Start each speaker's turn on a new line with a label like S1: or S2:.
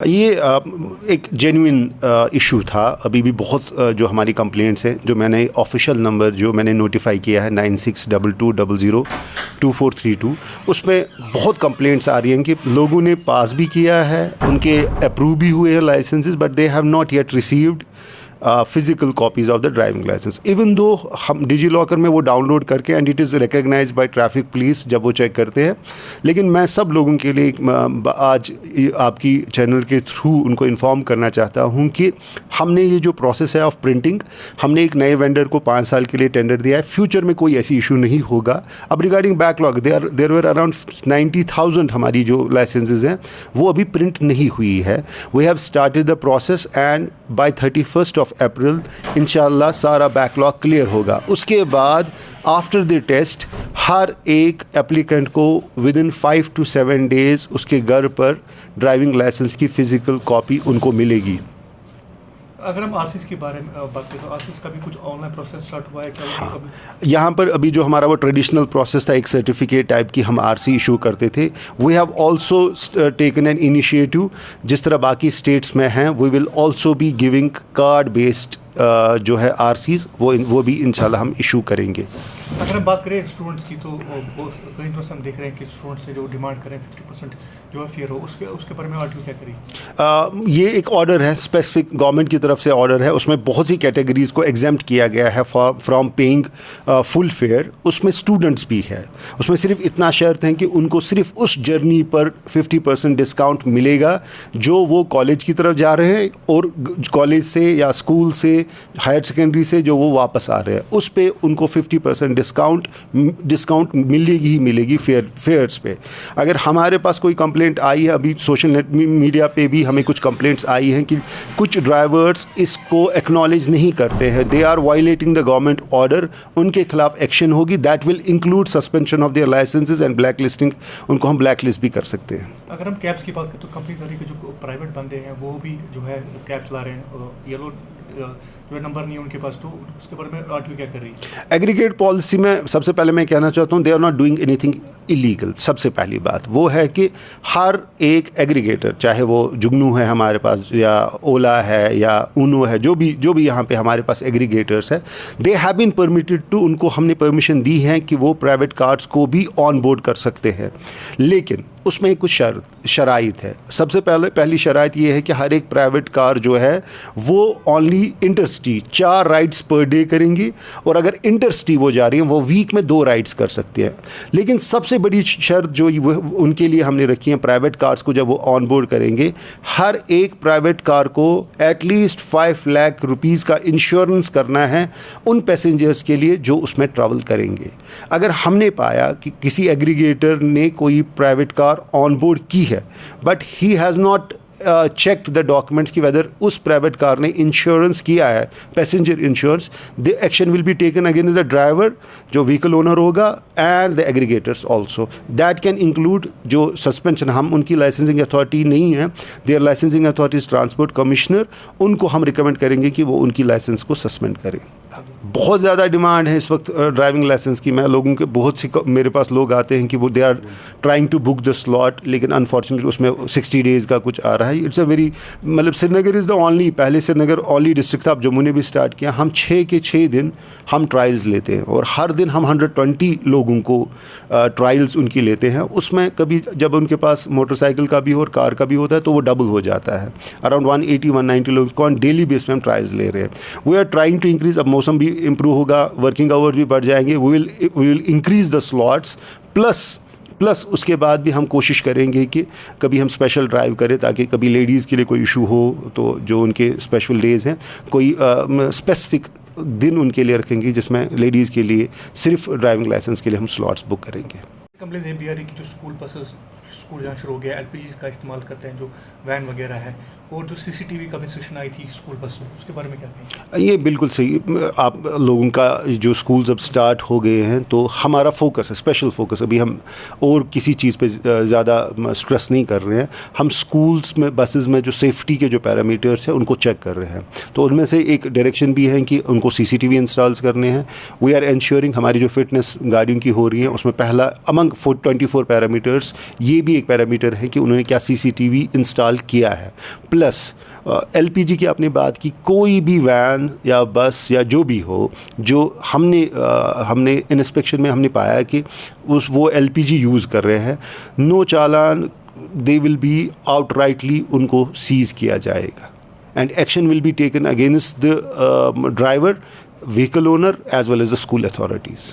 S1: ये एक genuine issue था। अभी भी बहुत जो हमारी कंप्लेंट्स हैं, जो मैंने ऑफिशियल नंबर जो मैंने नोटिफाई किया है 9622002432, उसमें बहुत कंप्लेंट्स आ रही हैं कि लोगों ने पास भी किया है, उनके अप्रूव भी हुए हैं licences, but they have not yet received physical copies of the driving licence. Even though हम डिजी लॉकर में वो डाउनलोड करके and it is recognised by traffic police जब वो चेक करते हैं। लेकिन मैं सब लोगों के लिए आज आपकी चैनल के थ्रू उनको इन्फॉर्म करना चाहता हूँ कि हमने ये जो प्रोसेस है ऑफ प्रिंटिंग, हमने एक नए वेंडर को 5 साल के लिए टेंडर दिया है। फ्यूचर में कोई ऐसी इशू नहीं होगा। अब regarding backlog, there were around 90,000 हमारी जो लाइसेंसेज हैं वो अभी प्रिंट नहीं हुई है। We have started the process and by 31 April इंशाल्लाह सारा बैकलॉग क्लियर होगा। उसके बाद आफ्टर द टेस्ट हर एक एप्लीकेंट को विदिन 5 to 7 डेज़ उसके घर पर ड्राइविंग लाइसेंस की फ़िज़िकल कॉपी उनको मिलेगी।
S2: अगर हम आरसीज़ के बारे में बात करें तो आरसीज़ का भी कुछ ऑनलाइन प्रोसेस स्टार्ट हुआ है क्या?
S1: हाँ, यहाँ पर अभी जो हमारा वो ट्रेडिशनल प्रोसेस था, एक सर्टिफिकेट टाइप की हम आरसी इशू करते थे। We have also taken an initiative, जिस तरह बाकी स्टेट्स में हैं, we will also be giving card based जो है आरसीज़, वो भी इंशाल्लाह हम इशू करेंगे।
S2: अगर हम बात करें स्टूडेंट्स की तो कई दिनों से हम देख रहे हैं कि स्टूडेंट्स से जो डिमांड करें 50% जो है फेयर हो, उसके बारे में आरटीओ क्या करेगी?
S1: ये एक ऑर्डर है, स्पेसिफिक गवर्नमेंट की तरफ से ऑर्डर है। उसमें बहुत सी कैटेगरीज़ को एग्जेम्प्ट किया गया है फ्रॉम पेइंग फुल फेयर। उसमें स्टूडेंट्स भी है। उसमें सिर्फ इतना शर्त है कि उनको सिर्फ उस जर्नी पर 50% डिस्काउंट मिलेगा जो वो कॉलेज की तरफ जा रहे हैं और कॉलेज से या स्कूल से, हायर सेकेंडरी से जो वो वापस आ रहे हैं, उस पे उनको 50% डिस्काउंट मिलेगी ही मिलेगी फेयर्स पे। अगर हमारे पास कोई कंप्लेंट आई है, अभी सोशल मीडिया पे भी हमें कुछ कंप्लेंट्स आई हैं कि कुछ ड्राइवर्स इसको एक्नॉलेज नहीं करते हैं, they are violating the government order, उनके खिलाफ एक्शन होगी। That will include suspension of their licences and black listing. उनको हम ब्लैक लिस्ट भी कर सकते हैं।
S2: अगर हम कैब्स की बात करें तो कंपनी सारी के जो प्राइवेट बंदे हैं वो भी जो है कैब्स ला रहे हैं, येलो जो नंबर नहीं है उनके पास, तो उसके बारे में आरटीओ क्या कर रही है?
S1: एग्रीगेट पॉलिसी में सबसे पहले मैं कहना चाहता हूँ, they are not doing anything illegal. सबसे पहली बात वो है कि हर एक एग्रीगेटर, चाहे वो जुगनू है हमारे पास या ओला है या ऊनो है, जो भी यहाँ पे हमारे पास एग्रीगेटर्स है, they have been permitted to, उनको हमने परमिशन दी है कि वो प्राइवेट कार्स को भी ऑन बोर्ड कर सकते हैं। लेकिन उसमें कुछ शराइत है। सबसे पहली शराइत ये है कि हर एक प्राइवेट कार जो है वो only intercity 4 rides per day करेंगी, और अगर इंटरसिटी वो जा रही हैं वो वीक में 2 राइड्स कर सकते हैं। लेकिन सबसे बड़ी शर्त जो उनके लिए हमने रखी है, प्राइवेट कार्स को जब वो ऑन बोर्ड करेंगे, हर एक प्राइवेट कार को एटलीस्ट 5 लाख रुपीज़ का इंश्योरेंस करना है उन पैसेंजर्स के लिए जो उसमें ट्रैवल करेंगे। अगर हमने पाया कि किसी एग्रीगेटर ने कोई प्राइवेट कार ऑन बोर्ड की है but he has not checked the documents की वेदर उस प्राइवेट कार ने इंश्योरेंस किया है, passenger insurance, the action will be taken against the driver, जो व्हीकल ओनर होगा, and the aggregators also. That can include जो सस्पेंशन, हम उनकी लाइसेंसिंग अथॉरिटी नहीं है, their licensing authorities transport commissioner, उनको हम रिकमेंड करेंगे कि वो उनकी लाइसेंस को सस्पेंड करें। बहुत ज़्यादा डिमांड है इस वक्त ड्राइविंग लाइसेंस की। मैं लोगों के बहुत सी मेरे पास लोग आते हैं कि वो they are trying to book the slot, लेकिन अनफॉर्चुनेटली उसमें 60 डेज़ का कुछ आ रहा है। इट्स अ वेरी, मतलब श्रीनगर इज़ द ओनली, पहले श्रीनगर ओनली डिस्ट्रिक्ट था, अब जम्मू ने भी स्टार्ट किया। हम 6 के 6 दिन हम ट्रायल्स लेते हैं और हर दिन हम 120 लोगों को ट्रायल्स उनकी लेते हैं। उसमें कभी जब उनके पास मोटरसाइकिल का भी और कार का भी होता है तो वो डबल हो जाता है। अराउंड 180-190 लोगों को डेली बेस पे हम ट्रायल्स ले रहे हैं। We are trying to increase, अब मौसम भी इम्प्रूव होगा, वर्किंग आवर्स भी बढ़ जाएंगे, we will increase the slots, plus उसके बाद भी हम कोशिश करेंगे कि कभी हम स्पेशल ड्राइव करें ताकि कभी लेडीज़ के लिए कोई इशू हो तो जो उनके स्पेशल डेज़ हैं, कोई स्पेसिफिक दिन उनके लिए रखेंगे जिसमें लेडीज़ के लिए सिर्फ ड्राइविंग लाइसेंस के लिए हम स्लॉट्स बुक करेंगे।
S2: कंप्लेंट ये भी आ रही कि जो स्कूल बसेस स्कूल जहाँ शुरू हो गया एलपीजी का इस्तेमाल करते हैं, जो वैन वगैरह है, और जो सीसीटीवी का भी सेक्शन आई थी स्कूल बस में, उसके बारे में क्या कहें?
S1: ये बिल्कुल सही। आप लोगों का जो स्कूल जब स्टार्ट हो गए हैं तो हमारा फोकस है, स्पेशल फोकस, अभी हम और किसी चीज़ पे ज़्यादा स्ट्रेस नहीं कर रहे हैं। हम स्कूल्स में, बसेस में जो सेफ्टी के जो पैरामीटर्स हैं उनको चेक कर रहे हैं। तो उनमें से एक डायरेक्शन भी है कि उनको सीसीटीवी इंस्टॉल्स करने हैं। वी आर इंश्योरिंग, हमारी जो फिटनेस गाड़ियों की हो रही है उसमें पहला अमंग 24 पैरामीटर्स ये ये भी एक पैरामीटर है कि उन्होंने क्या सीसीटीवी इंस्टॉल किया है। प्लस एलपीजी की आपने बात की, कोई भी वैन या बस या जो भी हो, जो हमने इंस्पेक्शन में हमने पाया कि वो एलपीजी यूज़ कर रहे हैं, no challan, they will be outrightly उनको सीज़ किया जाएगा and action will be taken against the driver, vehicle owner as well as the school authorities.